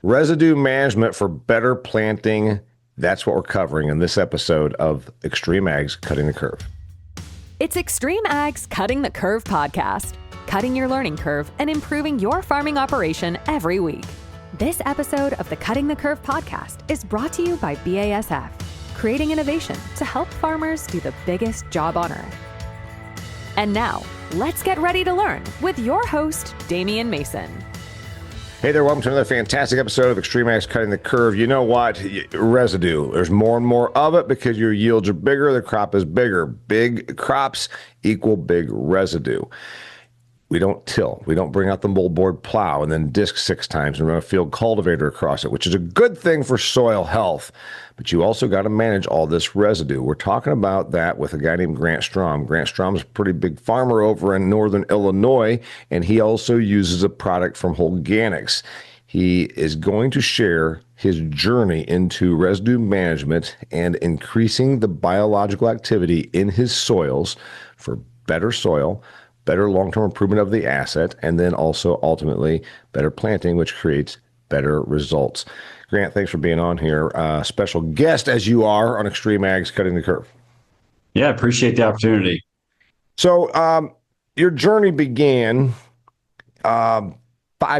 Residue management for better planting. That's what we're covering in this episode of XtremeAg's Cutting the Curve. It's XtremeAg's Cutting the Curve podcast, cutting your learning curve and improving your farming operation every week. This episode of the Cutting the Curve podcast is brought to you by BASF, creating innovation to help farmers do the biggest job on earth. And now, let's get ready to learn with your host, Damian Mason. Hey there, welcome to another fantastic episode of XtremeAg's Cutting the Curve. You know what? Residue. There's more and more of it because your yields are bigger, the crop is bigger. Big crops equal big residue. We don't till. We don't bring out the moldboard plow and then disc 6 times and run a field cultivator across it, which is a good thing for soil health. But you also got to manage all this residue. We're talking about that with a guy named Grant Strom. Grant Strom's a pretty big farmer over in northern Illinois, and he also uses a product from Holganix. He is going to share his journey into residue management and increasing the biological activity in his soils for better soil, better long-term improvement of the asset, and then also ultimately better planting, which creates better results. Grant, thanks for being on here. Special guest as you are on XtremeAg's Cutting the Curve. Yeah, I appreciate the opportunity. So your journey began 5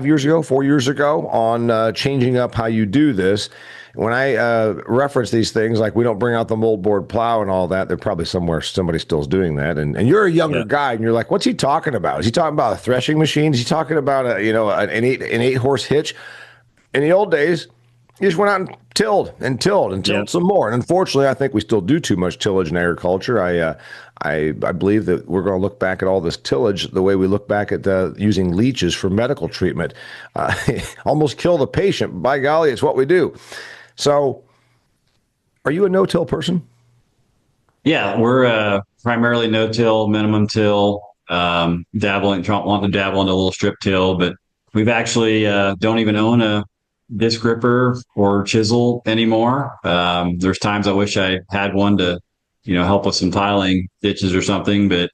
years ago, 4 years ago on changing up how you do this. When I reference these things, like we don't bring out the moldboard plow and all that, they're probably somewhere somebody still is doing that. And you're a younger guy, and you're like, what's he talking about? Is he talking about a threshing machine? Is he talking about an eight horse hitch? In the old days, you just went out and tilled some more. And unfortunately, I think we still do too much tillage in agriculture. I believe that we're going to look back at all this tillage the way we look back at using leeches for medical treatment. Almost kill the patient. By golly, it's what we do. So are you a no-till person? Yeah, we're primarily no-till, minimum till, wanting to dabble into a little strip till, but we've actually don't even own a disc gripper or chisel anymore. There's times I wish I had one to, help with some tiling ditches or something, but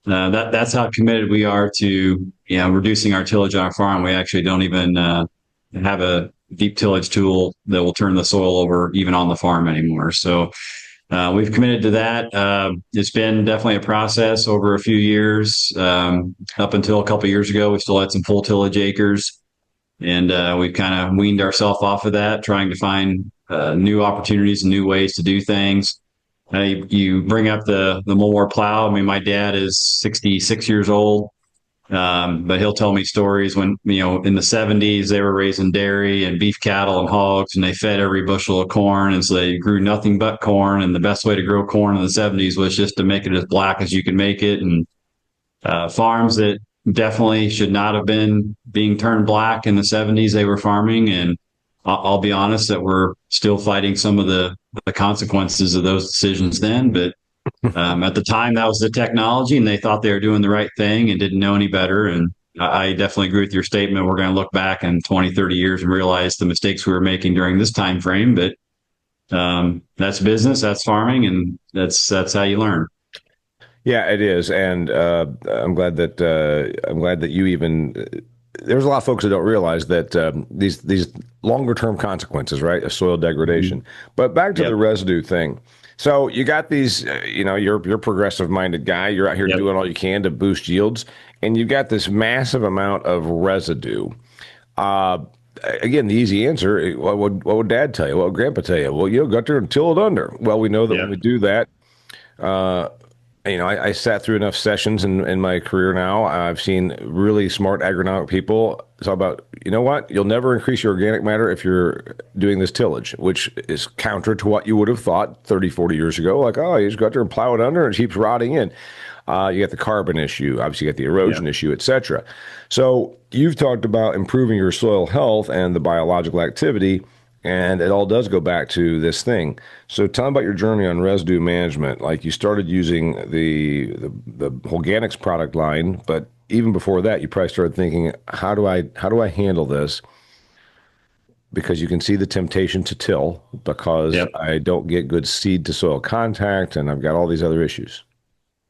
that's how committed we are to, reducing our tillage on our farm. We actually don't even have a deep tillage tool that will turn the soil over even on the farm anymore. So we've committed to that. It's been definitely a process over a few years. Up until a couple of years ago, we still had some full tillage acres. And we've kind of weaned ourselves off of that, trying to find new opportunities and new ways to do things. You bring up the moldboard plow. I mean, my dad is 66 years old, but he'll tell me stories when, in the 70s, they were raising dairy and beef cattle and hogs, and they fed every bushel of corn. And so they grew nothing but corn. And the best way to grow corn in the 70s was just to make it as black as you could make it. And farms that definitely should not have been being turned black in the 70s they were farming. And I'll be honest that we're still fighting some of the consequences of those decisions then. But at the time, that was the technology, and they thought they were doing the right thing and didn't know any better. And I definitely agree with your statement. We're going to look back in 20, 30 years and realize the mistakes we were making during this time frame. But that's business, that's farming, and that's how you learn. Yeah, it is, and I'm glad that you even. There's a lot of folks that don't realize that these longer term consequences, right, of soil degradation. Mm-hmm. But back to the residue thing. So you got these, you're a progressive minded guy. You're out here doing all you can to boost yields, and you've got this massive amount of residue. Again, the easy answer. What would Dad tell you? What would Grandpa tell you? Well, go out there and till it under. Well, we know that when we do that. I sat through enough sessions in my career now. I've seen really smart agronomic people talk about, you'll never increase your organic matter if you're doing this tillage, which is counter to what you would have thought 30, 40 years ago. Like, you just go out there and plow it under and it keeps rotting in. You got the carbon issue, obviously you got the erosion issue, et cetera. So you've talked about improving your soil health and the biological activity. And it all does go back to this thing. So tell me about your journey on residue management. Like you started using the Holganix product line, but even before that, you probably started thinking, how do I handle this? Because you can see the temptation to till because I don't get good seed to soil contact, and I've got all these other issues.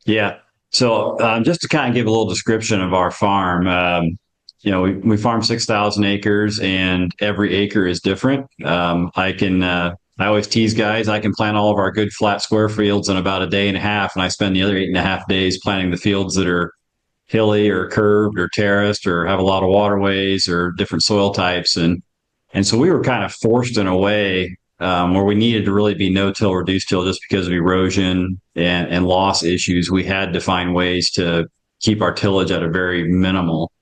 Yeah. So just to kind of give a little description of our farm, we farm 6,000 acres, and every acre is different. I always tease guys, I can plant all of our good flat square fields in about a day and a half, and I spend the other 8.5 days planting the fields that are hilly or curved or terraced or have a lot of waterways or different soil types. And so we were kind of forced in a way where we needed to really be no-till, reduced-till just because of erosion and loss issues. We had to find ways to keep our tillage at a very minimal.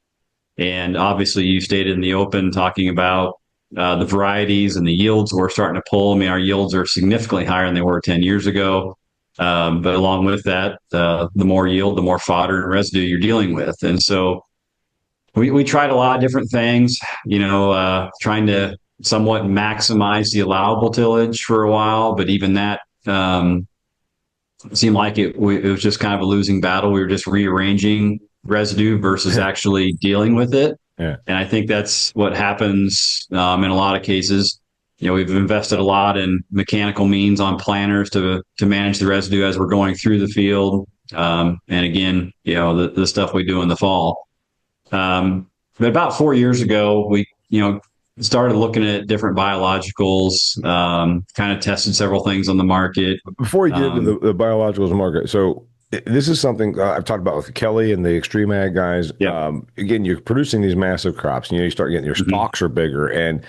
And obviously, you stated in the open talking about the varieties and the yields we're starting to pull. I mean, our yields are significantly higher than they were 10 years ago. But along with that, the more yield, the more fodder and residue you're dealing with. And so we tried a lot of different things, trying to somewhat maximize the allowable tillage for a while. But even that seemed like it was just kind of a losing battle. We were just rearranging residue versus actually dealing with it. Yeah. And I think that's what happens in a lot of cases. We've invested a lot in mechanical means on planters to manage the residue as we're going through the field. And again, the stuff we do in the fall. But about 4 years ago, we, started looking at different biologicals, kind of tested several things on the market. Before we get into the biologicals market, so this is something I've talked about with Kelly and the XtremeAg guys. Yeah. Again, you're producing these massive crops, and you start getting your stalks are bigger, and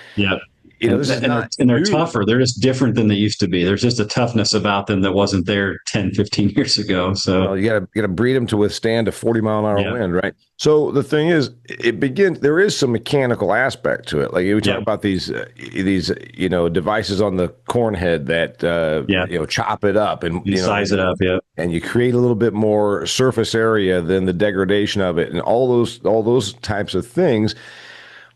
this is not and they're new. tougher. They're just different than they used to be. There's just a toughness about them that wasn't there 10, 15 years ago. So you gotta breed them to withstand a 40-mile-an-hour wind, right? So the thing is, there is some mechanical aspect to it. Like we talk about these devices on the corn head that chop it up and you size it up, and you create a little bit more surface area than the degradation of it, and all those types of things.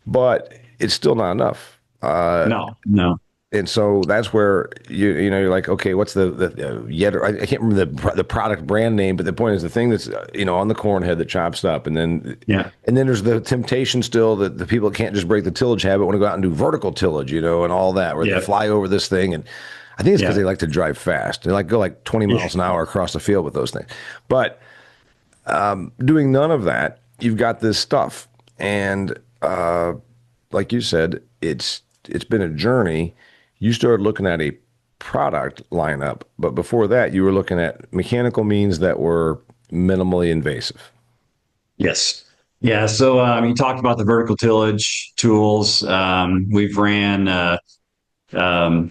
But it's still not enough. No. And so that's where you're like, okay, what's the I can't remember the product brand name, but the point is the thing that's on the corn head that chops up, and then there's the temptation still that the people that can't just break the tillage habit want to go out and do vertical tillage, and all that, where they fly over this thing, and I think it's because they like to drive fast. They go like 20 miles an hour across the field with those things, but doing none of that, you've got this stuff, and like you said, it's been a journey. You started looking at a product lineup, but before that, you were looking at mechanical means that were minimally invasive. Yes. Yeah. So you talked about the vertical tillage tools. We've ran several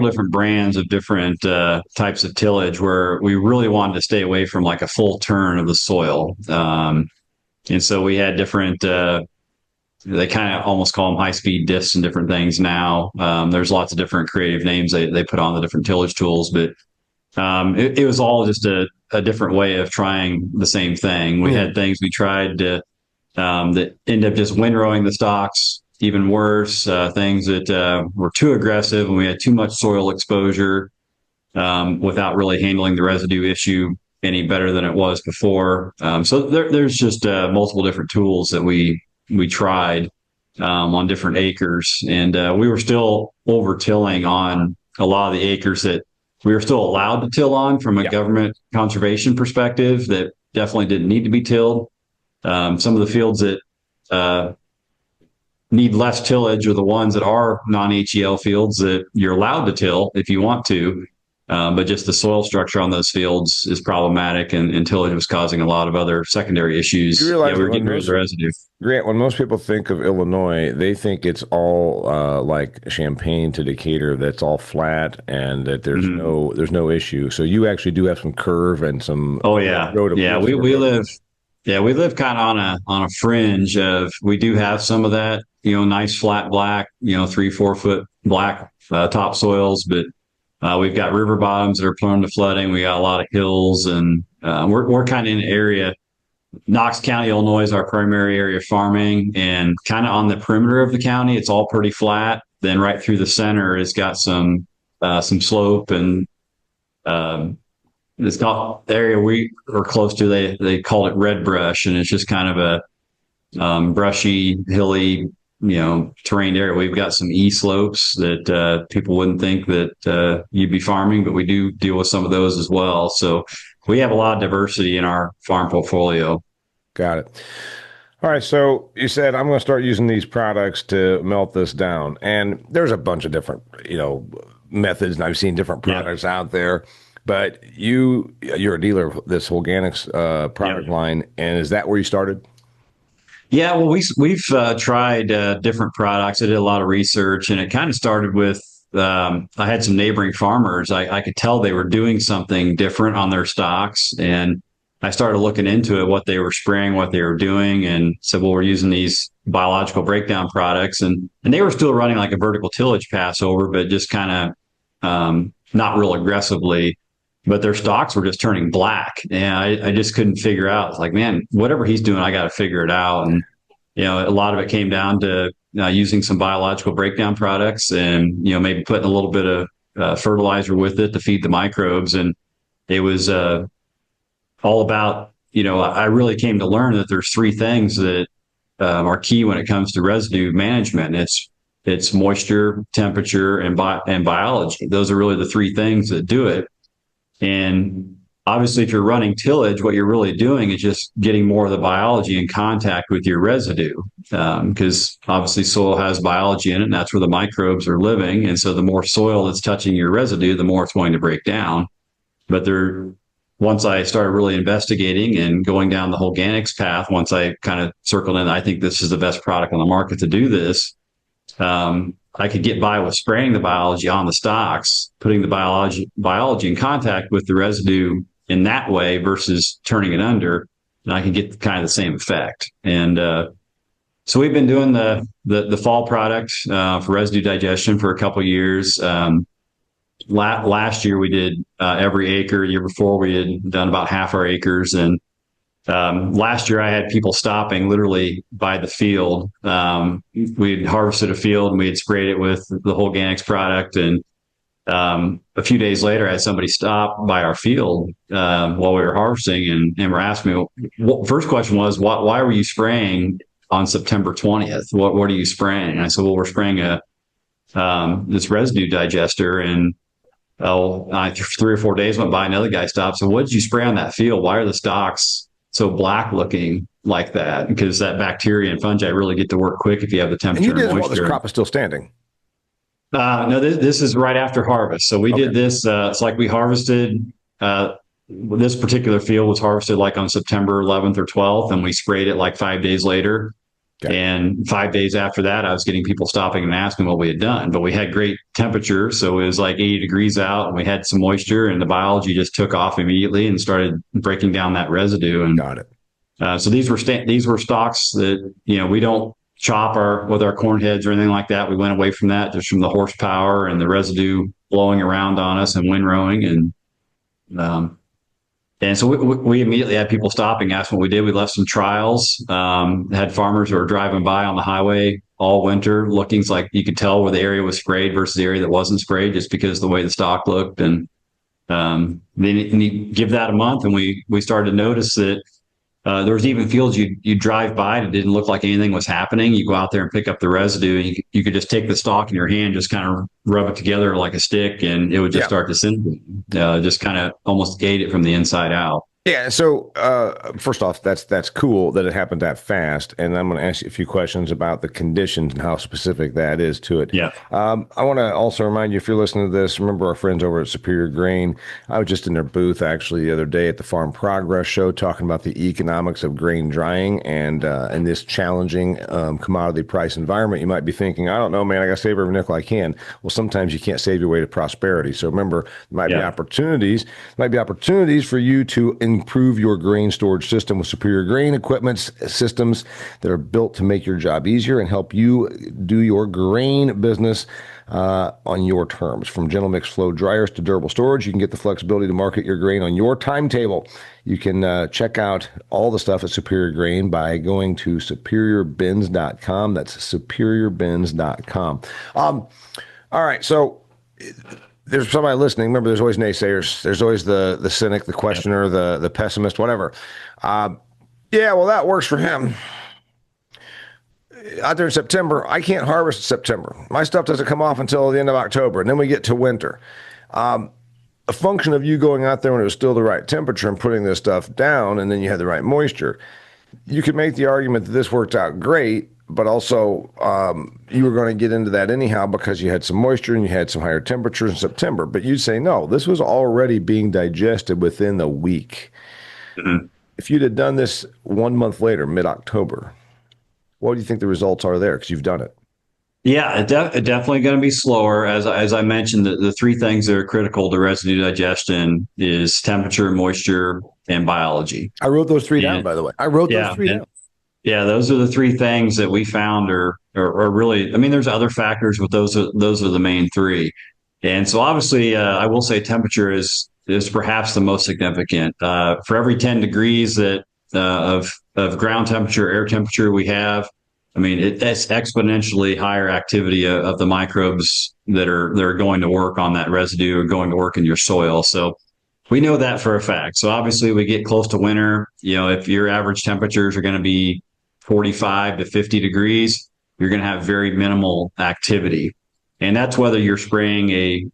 different brands of different types of tillage where we really wanted to stay away from like a full turn of the soil. And so we had different they kind of almost call them high-speed diffs and different things now. There's lots of different creative names they put on the different tillage tools, but it was all just a different way of trying the same thing. We had things we tried to that ended up just windrowing the stalks, even worse, things that were too aggressive, and we had too much soil exposure without really handling the residue issue any better than it was before. So there's just multiple different tools that we tried on different acres, and we were still over tilling on a lot of the acres that we were still allowed to till on from a government conservation perspective that definitely didn't need to be tilled. Some of the fields that need less tillage are the ones that are non-HEL fields that you're allowed to till if you want to. But just the soil structure on those fields is problematic, and tillage was causing a lot of other secondary issues. You realize we were getting rid of the residue. Grant, when most people think of Illinois, they think it's all like Champaign to Decatur, that's all flat and that there's no issue. So you actually do have some curve and some. Oh yeah, we live kind of on a fringe of. We do have some of that, nice flat black, 3-4 foot black topsoils, but. We've got river bottoms that are prone to flooding. We got a lot of hills, and we're kind of in an area. Knox County, Illinois is our primary area of farming, and kind of on the perimeter of the county, it's all pretty flat. Then right through the center, it's got some slope, and it's got the area we are close to. They call it red brush, and it's just kind of a brushy, hilly. Terrain area. We've got some slopes that people wouldn't think that you'd be farming, but we do deal with some of those as well. So we have a lot of diversity in our farm portfolio. Got it. All right, so you said I'm going to start using these products to melt this down, and there's a bunch of different, methods, and I've seen different Yeah. products out there. But you're a dealer of this Holganix product Yeah. line, and is that where you started? Yeah, well, we've tried different products. I did a lot of research, and it kind of started with I had some neighboring farmers. I could tell they were doing something different on their stocks, and I started looking into it, what they were spraying, what they were doing, and said, well, we're using these biological breakdown products, and they were still running like a vertical tillage passover, but just kind of not real aggressively, but their stocks were just turning black. And I just couldn't figure out. It's like, man, whatever he's doing, I got to figure it out. And, a lot of it came down to using some biological breakdown products and, maybe putting a little bit of fertilizer with it to feed the microbes. And it was all about, I really came to learn that there's three things that are key when it comes to residue management. It's moisture, temperature, and biology. Those are really the three things that do it. And obviously, if you're running tillage, what you're really doing is just getting more of the biology in contact with your residue, because obviously soil has biology in it, and that's where the microbes are living. And so the more soil that's touching your residue, the more it's going to break down. But once I started really investigating and going down the Holganix path, once I kind of circled in, I think this is the best product on the market to do this. I could get by with spraying the biology on the stocks, putting the biology in contact with the residue in that way versus turning it under, and I can get kind of the same effect. And so we've been doing the fall product for residue digestion for a couple of years. Last year we did every acre. The year before we had done about half our acres, and last year I had people stopping literally by the field. We'd harvested a field and we had sprayed it with the Holganix product. And a few days later, I had somebody stop by our field while we were harvesting and were asking me, first question was, why were you spraying on September 20th? What are you spraying? And I said, well, we're spraying this residue digester. And 3 or 4 days went by, another guy stopped. So what did you spray on that field? Why are the stalks so black looking like that? Because that bacteria and fungi really get to work quick if you have the temperature And you did and while this moisture. crop is still standing. No, this is right after harvest. So we did this. It's like we harvested. This particular field was harvested like on September 11th or 12th, and we sprayed it like 5 days later. Okay. And 5 days after that, I was getting people stopping and asking what we had done. But we had great temperature, so it was like 80 degrees out, and we had some moisture, and the biology just took off immediately and started breaking down that residue. And got it. So these were stalks that we don't chop with our corn heads or anything like that. We went away from that just from the horsepower and the residue blowing around on us and windrowing. And so we immediately had people stopping, asking what we did. We left some trials, had farmers who were driving by on the highway all winter, looking like you could tell where the area was sprayed versus the area that wasn't sprayed just because of the way the stock looked. And then you give that a month, and we started to notice that there was even fields you drive by and it didn't look like anything was happening. You go out there and pick up the residue, and you could just take the stalk in your hand, just kind of rub it together like a stick, and it would just start disintegrating. Just kind of almost ate it from the inside out. Yeah. So first off, that's cool that it happened that fast. And I'm going to ask you a few questions about the conditions and how specific that is to it. Yeah. I want to also remind you, if you're listening to this, remember our friends over at Superior Grain. I was just in their booth actually the other day at the Farm Progress Show talking about the economics of grain drying and in this challenging commodity price environment. You might be thinking, I don't know, man, I got to save every nickel I can. Well, sometimes you can't save your way to prosperity. So remember, there might be opportunities for you to improve your grain storage system with Superior Grain equipment systems that are built to make your job easier and help you do your grain business on your terms. From gentle mix flow dryers to durable storage, you can get the flexibility to market your grain on your timetable. You can check out all the stuff at Superior Grain by going to superiourbins.com. That's superiourbins.com. All right, so there's somebody listening. Remember, there's always naysayers. There's always the cynic, the questioner, the pessimist, whatever. Well, that works for him. Out there in September, I can't harvest in September. My stuff doesn't come off until the end of October, and then we get to winter. A function of you going out there when it was still the right temperature and putting this stuff down, and then you had the right moisture. you could make the argument that this worked out great, but also you were going to get into that anyhow because you had some moisture and you had some higher temperatures in September. But you'd say, no, this was already being digested within the week. Mm-hmm. If you'd have done this 1 month later, mid-October, what do you think the results are there? Because you've done it. Yeah, it definitely going to be slower. As I mentioned, the three things that are critical to residue digestion is temperature, moisture, and biology. I wrote those three down, by the way. I wrote those three down. Yeah, those are the three things that we found are really, I mean, there's other factors, but those are the main three. And so obviously, I will say temperature is perhaps the most significant. For every 10 degrees of ground temperature, air temperature we have, I mean, that's exponentially higher activity of the microbes that are going to work on that residue or going to work in your soil. So we know that for a fact. So obviously we get close to winter, if your average temperatures are going to be 45 to 50 degrees, you're going to have very minimal activity. And that's whether you're spraying a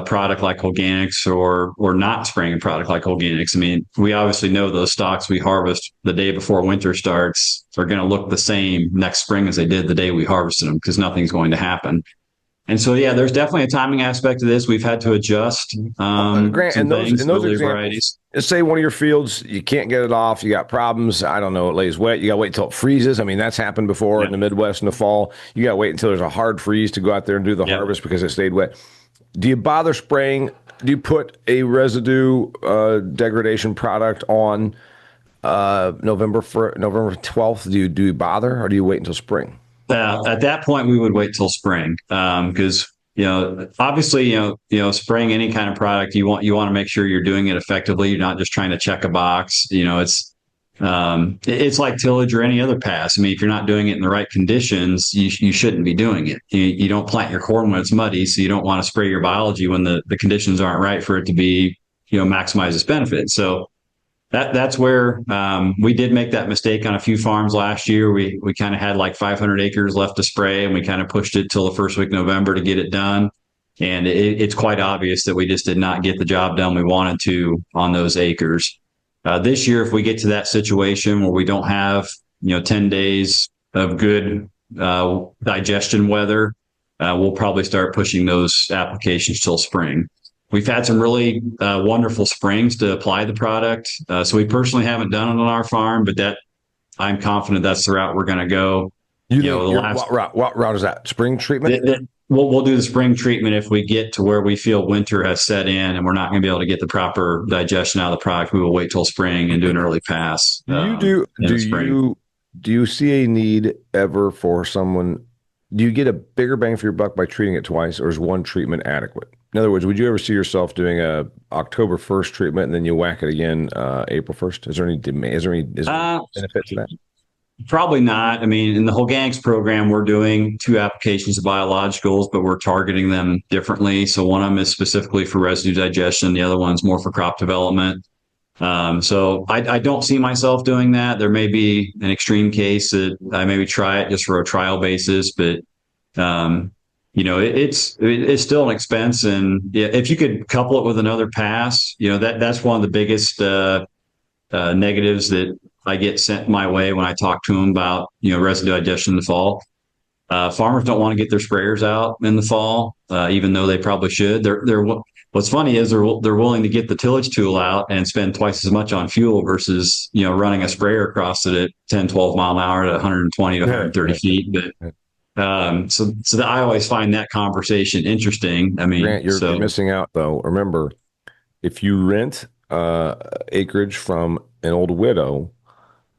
product like Holganix or not spraying a product like Holganix. I mean, we obviously know those stalks we harvest the day before winter starts are going to look the same next spring as they did the day we harvested them because nothing's going to happen. And so, yeah, there's definitely a timing aspect to this. We've had to adjust Grant, some those examples, varieties. Let's say one of your fields, you can't get it off. You got problems. I don't know. It lays wet. You got to wait until it freezes. I mean, that's happened before in the Midwest in the fall. You got to wait until there's a hard freeze to go out there and do the harvest because it stayed wet. Do you bother spraying? Do you put a residue degradation product on November 12th? Do you bother or do you wait until spring? At that point, we would wait till spring because obviously spraying any kind of product you want to make sure you're doing it effectively. You're not just trying to check a box. It's like tillage or any other pass. I mean, if you're not doing it in the right conditions, you shouldn't be doing it. You don't plant your corn when it's muddy, so you don't want to spray your biology when the conditions aren't right for it to be maximize its benefit. So that's where we did make that mistake on a few farms last year. We kind of had like 500 acres left to spray, and we kind of pushed it till the first week of November to get it done. And it's quite obvious that we just did not get the job done we wanted to on those acres. This year, if we get to that situation where we don't have 10 days of good digestion weather, we'll probably start pushing those applications till spring. We've had some really wonderful springs to apply the product. So we personally haven't done it on our farm, but I'm confident that's the route we're going to go. What route is that? Spring treatment? We'll do the spring treatment if we get to where we feel winter has set in and we're not going to be able to get the proper digestion out of the product. We will wait till spring and do an early pass. Do you see a need ever for someone? Do you get a bigger bang for your buck by treating it twice, or is one treatment adequate? In other words, would you ever see yourself doing a October 1st treatment and then you whack it again April 1st? Is there any benefit to that? Probably not. I mean, in the Holganix program, we're doing 2 applications of biologicals, but we're targeting them differently. So one of them is specifically for residue digestion. The other one's more for crop development. So I don't see myself doing that. There may be an extreme case that I maybe try it just for a trial basis, but it's still an expense. And if you could couple it with another pass, that's one of the biggest negatives that I get sent my way when I talk to them about, residue digestion in the fall. Farmers don't want to get their sprayers out in the fall, even though they probably should. What's funny is they're willing to get the tillage tool out and spend twice as much on fuel versus, running a sprayer across it at 10, 12 mile an hour at 120 to 130 feet. But so I always find that conversation interesting. I mean, Grant, you're missing out though. Remember, if you rent acreage from an old widow,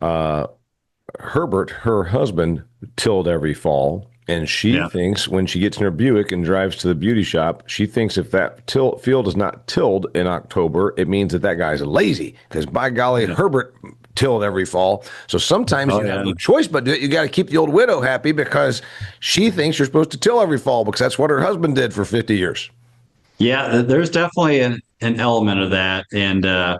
Herbert, her husband, tilled every fall, and she thinks when she gets in her Buick and drives to the beauty shop, she thinks if that field is not tilled in October, it means that guy's lazy, because by golly, Herbert tilled every fall. So sometimes you have no choice but do it. You got to keep the old widow happy because she thinks you're supposed to till every fall because that's what her husband did for 50 years. Yeah, there's definitely an element of that. And the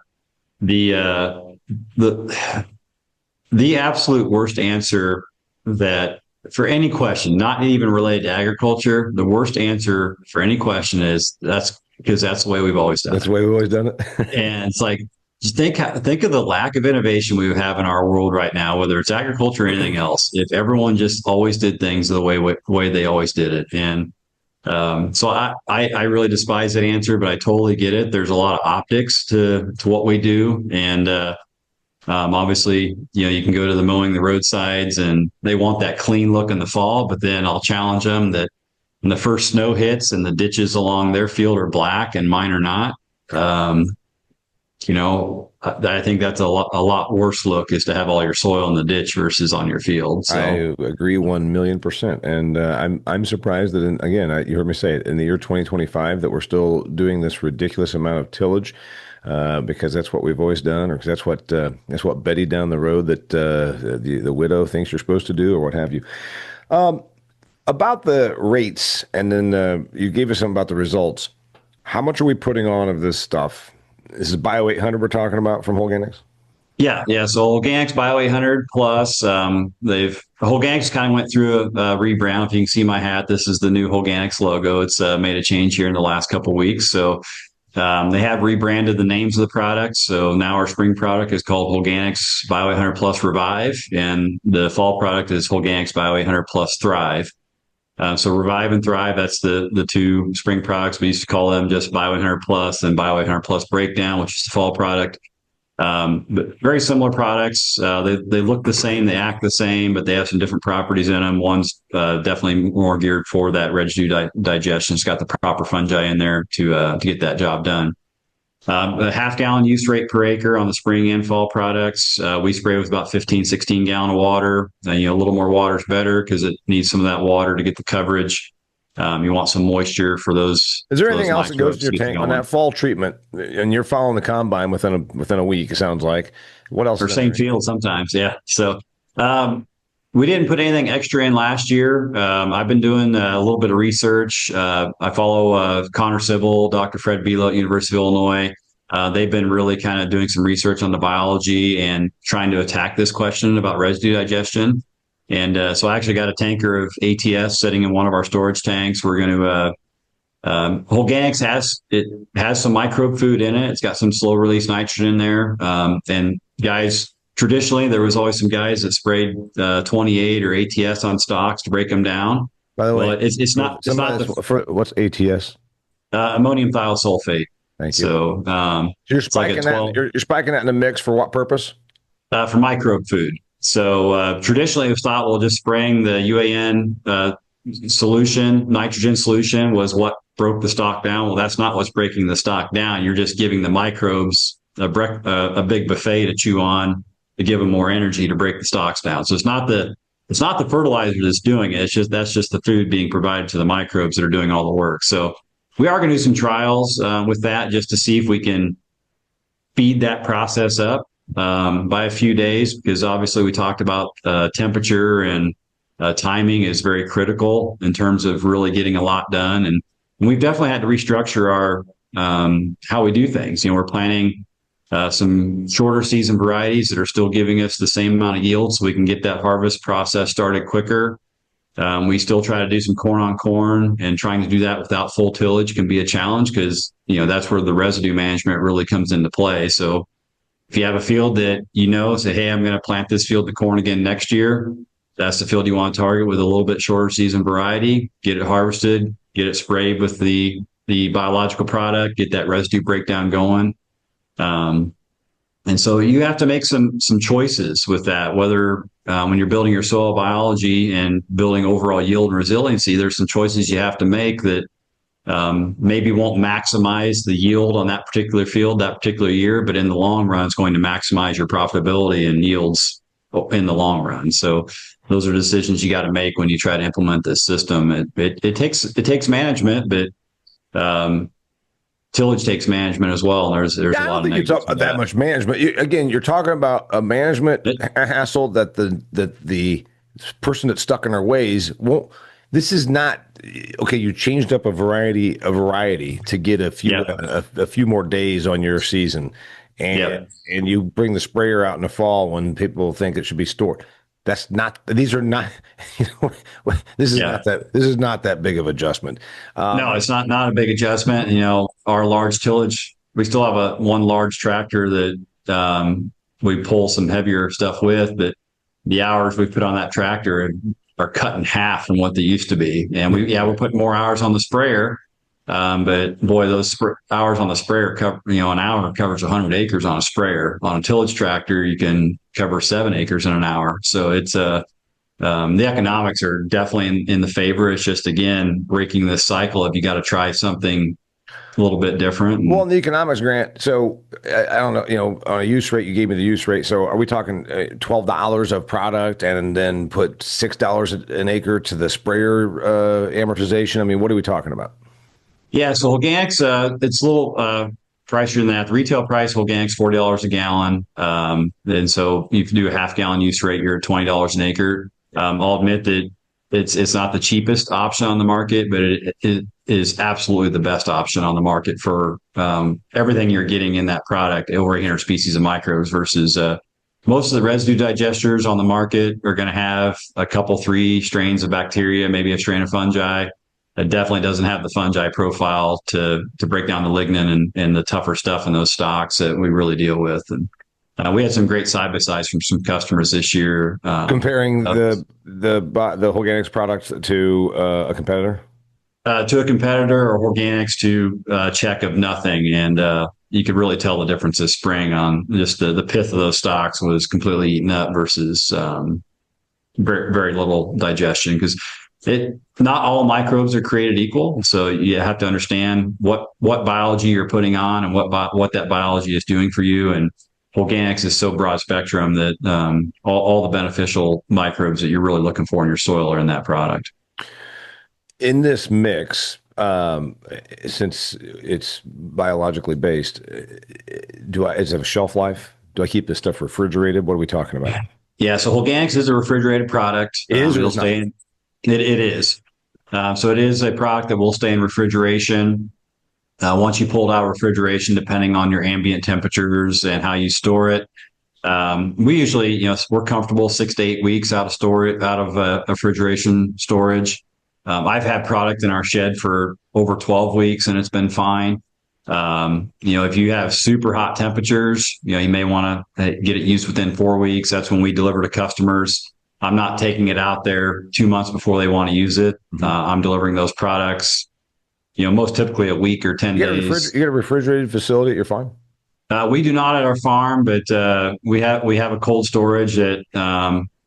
absolute worst answer that for any question, not even related to agriculture, the worst answer for any question is that's because that's the way we've always done it. That's the way we've always done it. And it's like, just think of the lack of innovation we have in our world right now, whether it's agriculture or anything else. If everyone just always did things the way they always did it, and so I really despise that answer, but I totally get it. There's a lot of optics to what we do, and obviously, you can go to the mowing the roadsides, and they want that clean look in the fall. But then I'll challenge them that when the first snow hits and the ditches along their field are black and mine are not. I think that's a lot worse look, is to have all your soil in the ditch versus on your field. So I agree 1,000,000%. And I'm surprised that, you heard me say it, in the year 2025 that we're still doing this ridiculous amount of tillage, because that's what we've always done, or because that's what Betty down the road that the widow thinks you're supposed to do, or what have you. About the rates, and then you gave us something about the results. How much are we putting on of this stuff? This is Bio 800 we're talking about from Holganix? Yeah. So Holganix Bio 800 plus, Holganix kind of went through a rebrand. If you can see my hat, this is the new Holganix logo. It's made a change here in the last couple of weeks. So they have rebranded the names of the products. So now our spring product is called Holganix Bio 800 Plus Revive, and the fall product is Holganix Bio 800 Plus Thrive. So Revive and Thrive, that's the two spring products. We used to call them just Bio 800 Plus and Bio 800 Plus Breakdown, which is the fall product. But very similar products. They look the same, they act the same, but they have some different properties in them. One's definitely more geared for that residue digestion. It's got the proper fungi in there to get that job done. A half-gallon use rate per acre on the spring and fall products. We spray with about 15, 16 gallon of water. A little more water is better because it needs some of that water to get the coverage. You want some moisture for those. Is there anything else that goes to your tank on that fall treatment? And you're following the combine within a week, it sounds like. What else? Or same field sometimes, yeah. So we didn't put anything extra in last year. I've been doing a little bit of research. I follow Connor Sibyl, Dr. Fred Bilo at University of Illinois. They've been really kind of doing some research on the biology and trying to attack this question about residue digestion. And so I actually got a tanker of ATS sitting in one of our storage tanks. We're going to Holganix has some microbe food in it. It's got some slow release nitrogen in there. And guys, traditionally, there was always some guys that sprayed 28 or ATS on stalks to break them down. By the way, it's not. What's ATS? Ammonium thiosulfate. Thank you. So you're spiking that. You're spiking that in the mix for what purpose? For microbe food. So traditionally, it was thought, well, just spraying the UAN solution, nitrogen solution, was what broke the stalk down. Well, that's not what's breaking the stalk down. You're just giving the microbes a big buffet to chew on, to give them more energy to break the stalks down. So it's not the fertilizer that's doing it. That's just the food being provided to the microbes that are doing all the work. So we are going to do some trials with that, just to see if we can speed that process up by a few days, because obviously we talked about temperature and timing is very critical in terms of really getting a lot done. And we've definitely had to restructure our how we do things. We're planning some shorter season varieties that are still giving us the same amount of yield, so we can get that harvest process started quicker. We still try to do some corn on corn, and trying to do that without full tillage can be a challenge, because that's where the residue management really comes into play. So if you have a field that say, hey, I'm going to plant this field to corn again next year, that's the field you want to target with a little bit shorter season variety. Get it harvested, get it sprayed with the biological product, get that residue breakdown going. And so you have to make some choices with that, whether when you're building your soil biology and building overall yield and resiliency, there's some choices you have to make that maybe won't maximize the yield on that particular field that particular year, but in the long run, it's going to maximize your profitability and yields in the long run. So those are decisions you got to make when you try to implement this system. It takes management, but tillage takes management as well. And there's a lot of. I don't think you talk about that much management. You're talking about a management hassle that the person that's stuck in their ways won't. This is not okay. You changed up a variety to get a few more days on your season, and you bring the sprayer out in the fall when people think it should be stored. That's not. These are not. This is not that. This is not that big of adjustment. No, it's not a big adjustment. Our large tillage. We still have one large tractor that we pull some heavier stuff with, but the hours we put on that tractor are cut in half from what they used to be. And we're putting more hours on the sprayer. But boy, those hours on the sprayer cover, an hour covers 100 acres on a sprayer. On a tillage tractor, you can cover 7 acres in an hour. So it's the economics are definitely in the favor. It's just, again, breaking this cycle of you got to try something a little bit different. Well, in the economics, Grant, so I don't know, on a use rate, you gave me the use rate. So are we talking $12 of product and then put $6 an acre to the sprayer amortization? I mean, what are we talking about? Yeah, so Holganix, it's a little pricier than that. The retail price, Holganix, $40 a gallon. And so if you do a half gallon use rate, you're at $20 an acre. I'll admit that it's not the cheapest option on the market, but it is absolutely the best option on the market for everything you're getting in that product, over 800 species of microbes versus most of the residue digesters on the market are going to have a couple, 3 strains of bacteria, maybe a strain of fungi. It definitely doesn't have the fungi profile to break down the lignin and the tougher stuff in those stocks that we really deal with. And we had some great side-by-sides from some customers this year. Comparing the Holganix product to a competitor? To a competitor, or Holganix to a check of nothing. And you could really tell the difference this spring on just the pith of those stocks was completely eaten up versus very, very little digestion, because not all microbes are created equal. So you have to understand what biology you're putting on and what that biology is doing for you. And Holganix is so broad spectrum that all the beneficial microbes that you're really looking for in your soil are in that product. In this mix, since it's biologically based, is it a shelf life? Do I keep this stuff refrigerated? What are we talking about? Yeah, so Holganix is a refrigerated product. It'll stay in. It is. So it is a product that will stay in refrigeration. Once you pull it out of refrigeration, depending on your ambient temperatures and how you store it, we usually, we're comfortable 6 to 8 weeks out of refrigeration storage. I've had product in our shed for over 12 weeks and it's been fine. If you have super hot temperatures, you may want to get it used within 4 weeks. That's when we deliver to customers. I'm not taking it out there 2 months before they want to use it. I'm delivering those products, most typically a week or 10 days. You got a refrigerated facility at your farm? We do not at our farm, but we have a cold storage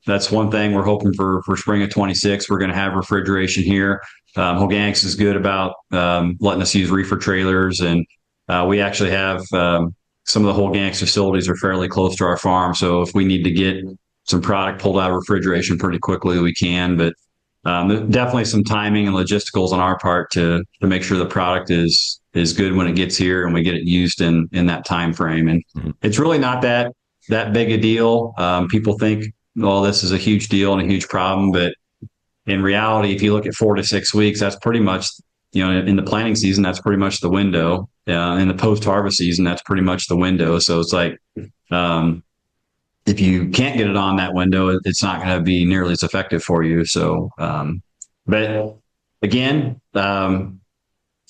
that's one thing we're hoping for spring of 26. We're going to have refrigeration here. Holganix is good about letting us use reefer trailers, and we actually have some of the Holganix facilities are fairly close to our farm. So if we need to get some product pulled out of refrigeration pretty quickly, we can. But definitely some timing and logisticals on our part to make sure the product is good when it gets here and we get it used in that time frame. And it's really not that big a deal. People think, well, this is a huge deal and a huge problem, but in reality, if you look at 4 to 6 weeks, that's pretty much, in the planting season, that's pretty much the window. In the post-harvest season, that's pretty much the window. So it's like, if you can't get it on that window, it's not going to be nearly as effective for you. So, but again,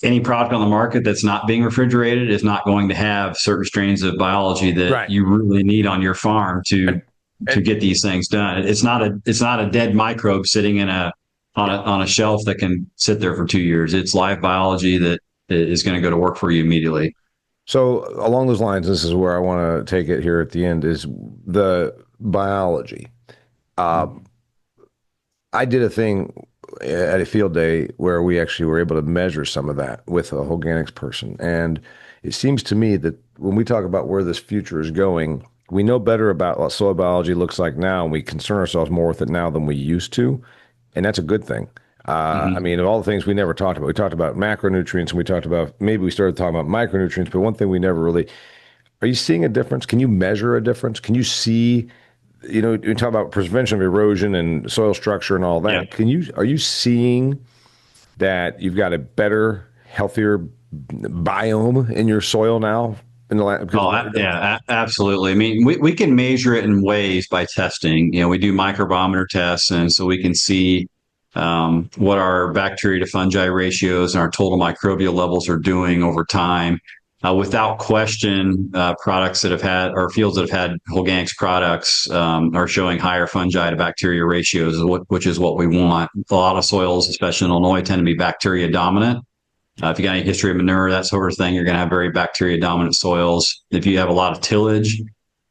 any product on the market that's not being refrigerated is not going to have certain strains of biology that you really need on your farm to get these things done. It's not a dead microbe sitting on a shelf that can sit there for 2 years. It's live biology that is going to go to work for you immediately. So along those lines, this is where I want to take it here at the end, is the biology. I did a thing at a field day where we actually were able to measure some of that with a Holganix person. And it seems to me that when we talk about where this future is going, we know better about what soil biology looks like now, and we concern ourselves more with it now than we used to. And that's a good thing. I mean, of all the things we never talked about, we talked about macronutrients, and we talked about, maybe we started talking about micronutrients, but one thing we never really, are you seeing a difference? Can you measure a difference? Can you see, you talk about prevention of erosion and soil structure and all that. Yeah. Are you seeing that you've got a better, healthier biome in your soil now? Yeah, absolutely. I mean, we can measure it in ways by testing. We do microbarometer tests, and so we can see what our bacteria to fungi ratios and our total microbial levels are doing over time. without question, products that have had, or fields that have had Holganix products are showing higher fungi to bacteria ratios, which is what we want. A lot of soils, especially in Illinois, tend to be bacteria dominant. If you got any history of manure, that sort of thing, you're going to have very bacteria dominant soils. If you have a lot of tillage,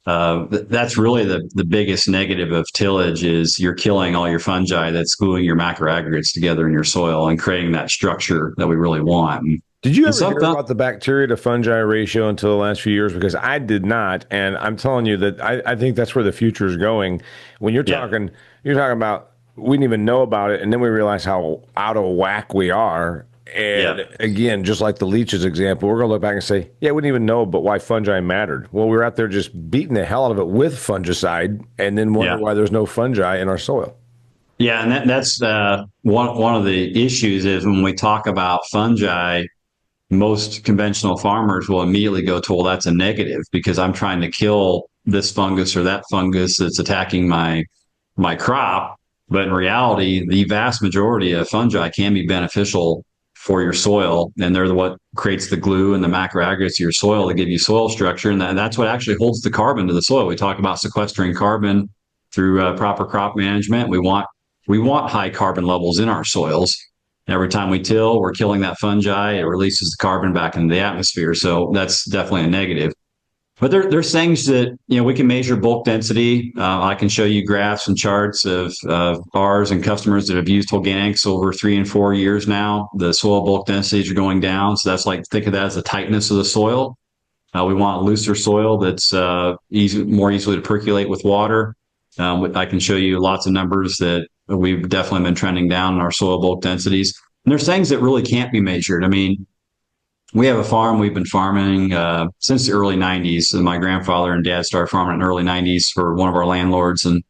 that's really the biggest negative of tillage is you're killing all your fungi that's gluing your macroaggregates together in your soil and creating that structure that we really want. Did you ever hear about the bacteria to fungi ratio until the last few years? Because I did not, and I'm telling you that I think that's where the future is going. When you're talking about we didn't even know about it, and then we realize how out of whack we are. And again, just like the leeches example, we're going to look back and say, yeah, we didn't even know but why fungi mattered. Well, we were out there just beating the hell out of it with fungicide, and then wonder why there's no fungi in our soil. Yeah, and that's one of the issues is when we talk about fungi, most conventional farmers will immediately go to, well, that's a negative because I'm trying to kill this fungus or that fungus that's attacking my crop. But in reality, the vast majority of fungi can be beneficial for your soil, and they're what creates the glue and the macroaggregates of your soil to give you soil structure, and that's what actually holds the carbon to the soil. We talk about sequestering carbon through proper crop management. We want high carbon levels in our soils. Every time we till, we're killing that fungi. It releases the carbon back into the atmosphere. So that's definitely a negative. But there's things that, we can measure bulk density. I can show you graphs and charts of ours and customers that have used Holganix over 3 and 4 years now. The soil bulk densities are going down. So that's think of that as the tightness of the soil. We want looser soil that's more easily to percolate with water. I can show you lots of numbers that we've definitely been trending down in our soil bulk densities. And there's things that really can't be measured. I mean, we have a farm we've been farming since the early 90s. And my grandfather and dad started farming in the early 90s for one of our landlords. And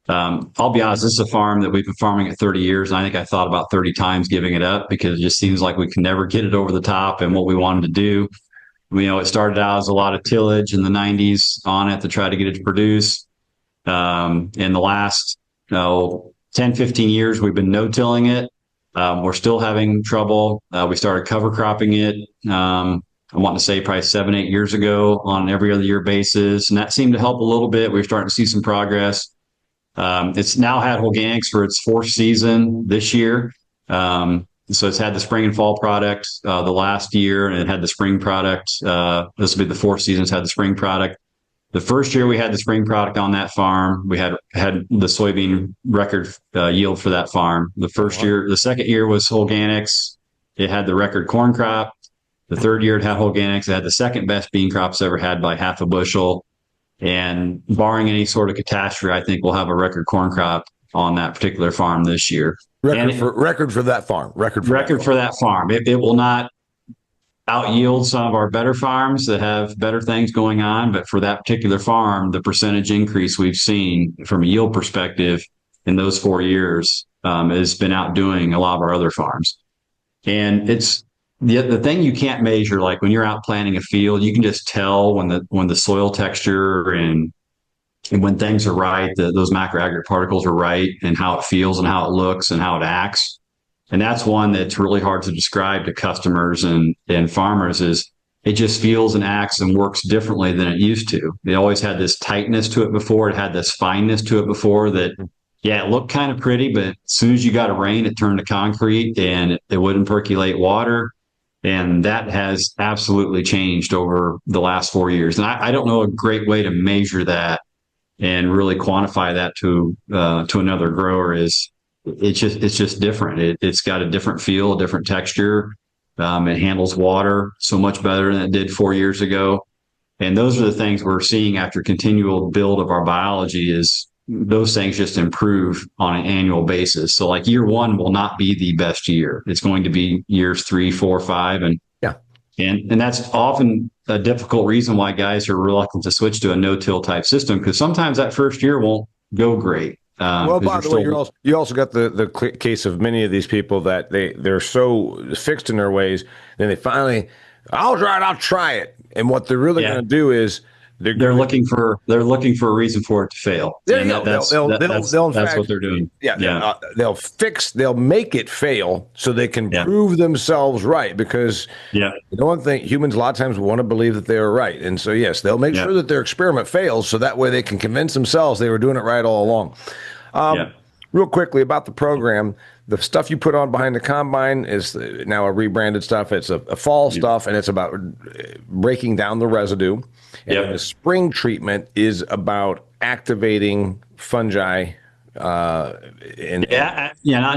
I'll be honest, this is a farm that we've been farming at 30 years. And I think I thought about 30 times giving it up because it just seems like we can never get it over the top and what we wanted to do. It started out as a lot of tillage in the 90s on it to try to get it to produce. In the last 10, 15 years, we've been no-tilling it. We're still having trouble. We started cover cropping it, I want to say probably 7, 8 years ago on an every other year basis. And that seemed to help a little bit. We're starting to see some progress. It's now had Holganix for its 4th season this year. So it's had the spring and fall product the last year, and it had the spring product. This will be the 4th season it's had the spring product. The first year we had the spring product on that farm, we had the soybean record yield for that farm. The second year was Holganix. It had the record corn crop. The third year it had Holganix. It had the second best bean crops ever had by half a bushel. And barring any sort of catastrophe, I think we'll have a record corn crop on that particular farm this year. Record for that farm. Record for that farm. It will not out yield some of our better farms that have better things going on. But for that particular farm, the percentage increase we've seen from a yield perspective in those 4 years has been outdoing a lot of our other farms. And it's the thing you can't measure, like when you're out planting a field, you can just tell when the soil texture and when things are right, those macroaggregate particles are right, and how it feels and how it looks and how it acts. And that's one that's really hard to describe to customers and farmers is it just feels and acts and works differently than it used to. It always had this tightness to it before. It had this fineness to it before that, it looked kind of pretty, but as soon as you got a rain, it turned to concrete and it wouldn't percolate water. And that has absolutely changed over the last 4 years. And I don't know a great way to measure that and really quantify that to another grower is it's just different. It's got a different feel, a different texture. It handles water so much better than it did 4 years ago. And those are the things we're seeing after continual build of our biology is those things just improve on an annual basis. So like year 1 will not be the best year. It's going to be years 3, 4, 5. And that's often a difficult reason why guys are reluctant to switch to a no-till type system, because sometimes that first year won't go great. Well, by the way, you also got the case of many of these people that they're so fixed in their ways, then they finally, I'll try it. And what they're really going to do is they're looking for a reason for it to fail. There you go. That's what they're doing. Yeah. They'll make it fail so they can prove themselves right, because one thing, humans a lot of times want to believe that they are right. And so, yes, they'll make sure that their experiment fails so that way they can convince themselves they were doing it right all along. Real quickly about the program, the stuff you put on behind the combine is now a rebranded stuff. It's a fall stuff, and it's about breaking down the residue. And the spring treatment is about activating fungi. Not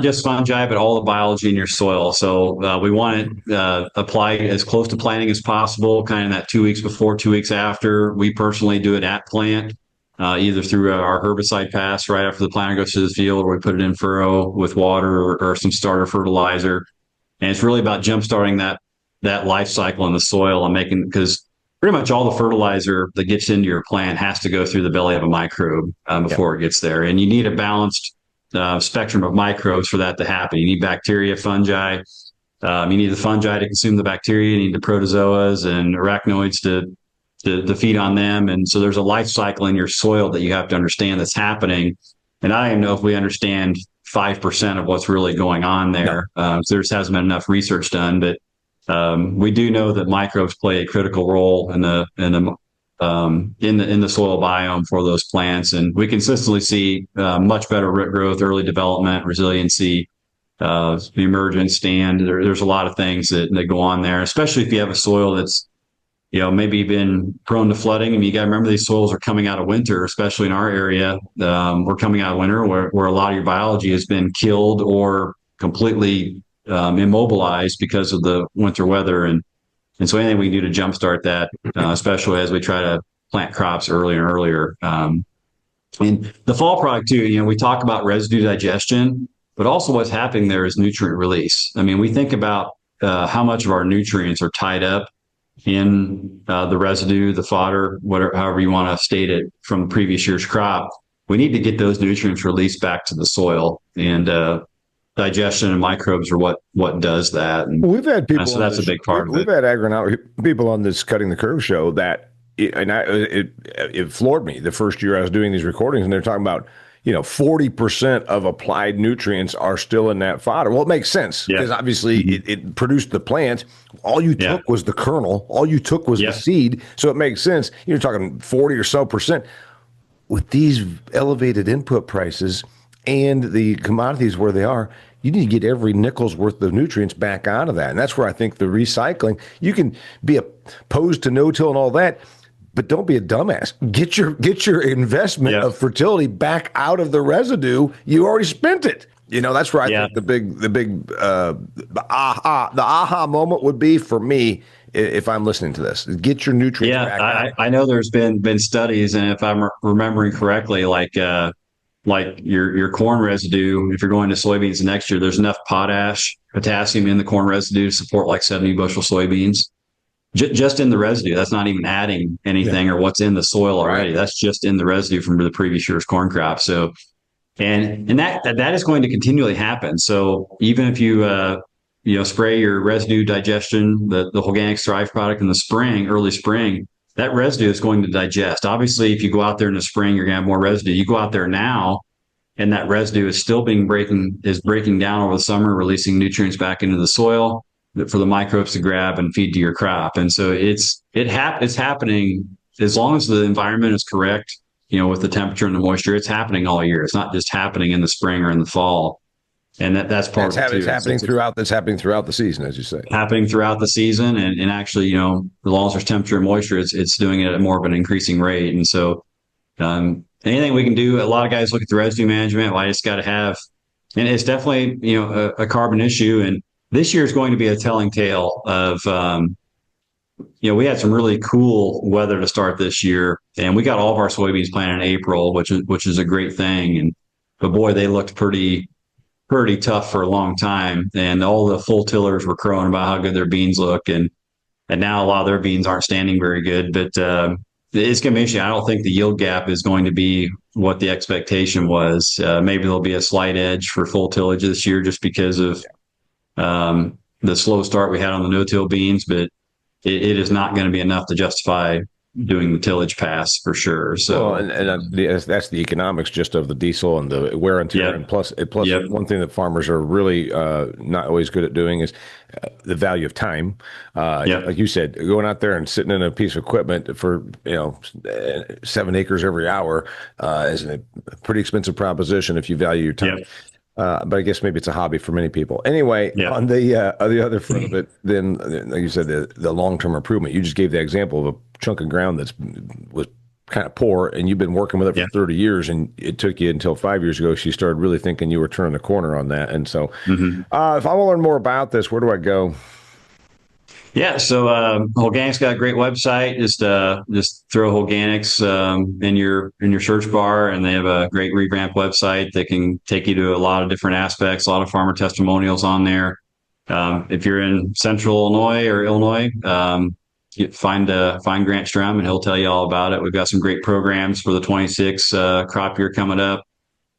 just fungi, but all the biology in your soil. So we want to apply as close to planting as possible, kind of that 2 weeks before, 2 weeks after. We personally do it at plant. Either through our herbicide pass right after the planter goes to the field, or we put it in furrow with water or some starter fertilizer. And it's really about jump-starting that life cycle in the soil and because pretty much all the fertilizer that gets into your plant has to go through the belly of a microbe before it gets there. And you need a balanced spectrum of microbes for that to happen. You need bacteria, fungi. You need the fungi to consume the bacteria. You need the protozoas and arachnoids to feed on them. And so there's a life cycle in your soil that you have to understand that's happening. And I don't even know if we understand 5% of what's really going on there. So there just hasn't been enough research done, but we do know that microbes play a critical role in the soil biome for those plants. And we consistently see much better root growth, early development, resiliency, the emergence stand. There's a lot of things that go on there, especially if you have a soil that's maybe been prone to flooding. I mean, you got to remember these soils are coming out of winter, especially in our area. We're coming out of winter where a lot of your biology has been killed or completely immobilized because of the winter weather. And so anything we can do to jumpstart that, especially as we try to plant crops earlier and earlier. And the fall product too, we talk about residue digestion, but also what's happening there is nutrient release. I mean, we think about how much of our nutrients are tied up in the residue, the fodder, whatever, however you want to state it, from the previous year's crop. We need to get those nutrients released back to the soil, and digestion and microbes are what does that. And we've had people, so that's a big part of it. We've had agronomic people on this Cutting the Curve show that, it floored me the first year I was doing these recordings, and they're talking about 40% of applied nutrients are still in that fodder. Well, it makes sense because obviously it produced the plant. All you took was the kernel. All you took was the seed. So it makes sense. You're talking 40 or so percent. With these elevated input prices and the commodities where they are, you need to get every nickel's worth of nutrients back out of that. And that's where I think the recycling, you can be opposed to no-till and all that, but don't be a dumbass. Get your investment of fertility back out of the residue. You already spent it. That's where I think the big aha moment would be for me if I'm listening to this. Get your nutrients back out. I know there's been studies, and if I'm remembering correctly, like your corn residue, if you're going to soybeans next year, there's enough potassium in the corn residue to support like 70 bushel soybeans. Just in the residue. That's not even adding anything or what's in the soil already. Right. That's just in the residue from the previous year's corn crop. So, and that is going to continually happen. So even if you spray your residue digestion, the Holganix Thrive product in the spring, early spring, that residue is going to digest. Obviously, if you go out there in the spring, you're going to have more residue. You go out there now, and that residue is still breaking down over the summer, releasing nutrients back into the soil for the microbes to grab and feed to your crop. And so it's happening as long as the environment is correct, with the temperature and the moisture. It's happening all year. It's not just happening in the spring or in the fall. And that's part of it too. It's happening throughout the season, as you say. Happening throughout the season, and actually, as long as there's temperature and moisture, it's doing it at more of an increasing rate. And so anything we can do, a lot of guys look at the residue management. Well, I just got to have, and it's definitely a carbon issue. And this year is going to be a telling tale of, we had some really cool weather to start this year, and we got all of our soybeans planted in April, which is a great thing. But boy, they looked pretty tough for a long time, and all the full tillers were crowing about how good their beans look, and now a lot of their beans aren't standing very good. But it's going to be interesting. I don't think the yield gap is going to be what the expectation was. Maybe there'll be a slight edge for full tillage this year just because of the slow start we had on the no-till beans, but it is not going to be enough to justify doing the tillage pass for sure. So, well, that's the economics just of the diesel and the wear and tear. Yep. And plus Yep. one thing that farmers are really not always good at doing is the value of time. Yep. Like you said, going out there and sitting in a piece of equipment for 7 acres every hour is a pretty expensive proposition if you value your time. Yep. But I guess maybe it's a hobby for many people. Anyway, Yeah. on the other front of it, then like you said, the long-term improvement. You just gave the example of a chunk of ground was kind of poor, and you've been working with it for 30 years, and it took you until 5 years ago you started really thinking you were turning the corner on that. And so, if I want to learn more about this, where do I go? Yeah, so Holganix got a great website. Just throw Holganix in your search bar, and they have a great revamped website that can take you to a lot of different aspects, a lot of farmer testimonials on there. If you're in Central Illinois or Illinois, find Grant Strom, and he'll tell you all about it. We've got some great programs for the 26 crop year coming up.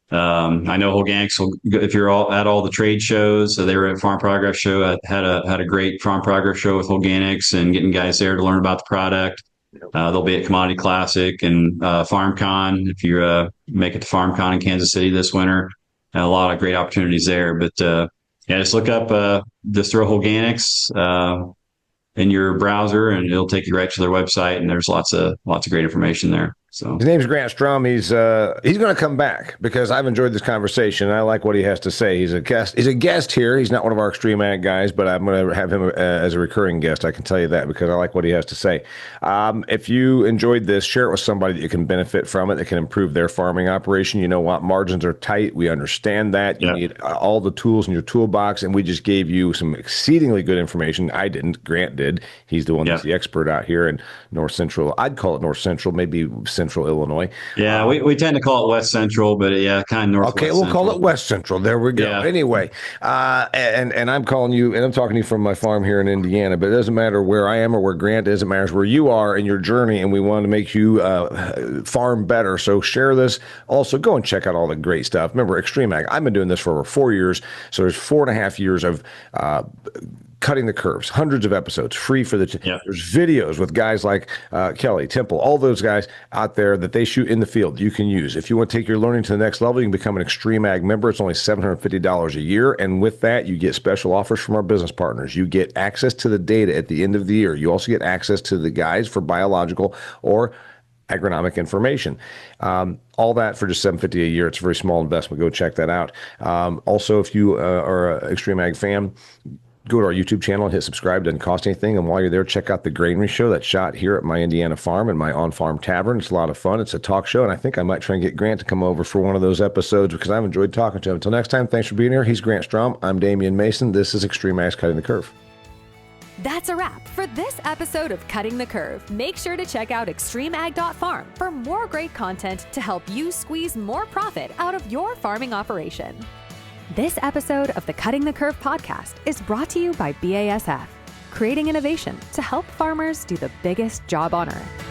I know Holganix, if you're at all the trade shows, so they were at Farm Progress Show, had a great Farm Progress Show with Holganix and getting guys there to learn about the product. They'll be at Commodity Classic and FarmCon if you make it to FarmCon in Kansas City this winter. A lot of great opportunities there. But just look up, just throw Holganix in your browser, and it'll take you right to their website. And there's lots of great information there. So his name's Grant Strom. He's going to come back because I've enjoyed this conversation. I like what he has to say. He's a guest. He's a guest here. He's not one of our XtremeAg guys, but I'm going to have him as a recurring guest. I can tell you that because I like what he has to say. If you enjoyed this, share it with somebody that you can benefit from it, that can improve their farming operation. You know what? Margins are tight. We understand that. You need all the tools in your toolbox, and we just gave you some exceedingly good information. I didn't. Grant did. He's the one that's the expert out here in North Central. I'd call it North Central, maybe Central Illinois. Yeah, we tend to call it West Central, but kind of Northwest. Okay, we'll call it West Central. There we go. Yeah. Anyway, and I'm calling you, and I'm talking to you from my farm here in Indiana, but it doesn't matter where I am or where Grant is. It matters where you are in your journey, and we want to make you farm better. So share this. Also, go and check out all the great stuff. Remember, XtremeAg, I've been doing this for over 4 years, so there's 4.5 years of cutting the curves, hundreds of episodes, free for the. There's videos with guys like Kelly, Temple, all those guys out there that they shoot in the field you can use. If you want to take your learning to the next level, you can become an XtremeAg member. It's only $750 a year. And with that, you get special offers from our business partners. You get access to the data at the end of the year. You also get access to the guides for biological or agronomic information. All that for just $750 a year. It's a very small investment. Go check that out. Also, if you are an XtremeAg fan, go to our YouTube channel and hit subscribe. Doesn't cost anything. And while you're there, check out the Granary Show that's shot here at my Indiana farm and my on-farm tavern. It's a lot of fun. It's a talk show, and I think I might try and get Grant to come over for one of those episodes because I've enjoyed talking to him. Until next time, thanks for being here. He's Grant Strom. I'm Damian Mason. This is XtremeAg's Cutting the Curve. That's a wrap for this episode of Cutting the Curve. Make sure to check out XtremeAg.farm for more great content to help you squeeze more profit out of your farming operation. This episode of the Cutting the Curve podcast is brought to you by BASF, creating innovation to help farmers do the biggest job on earth.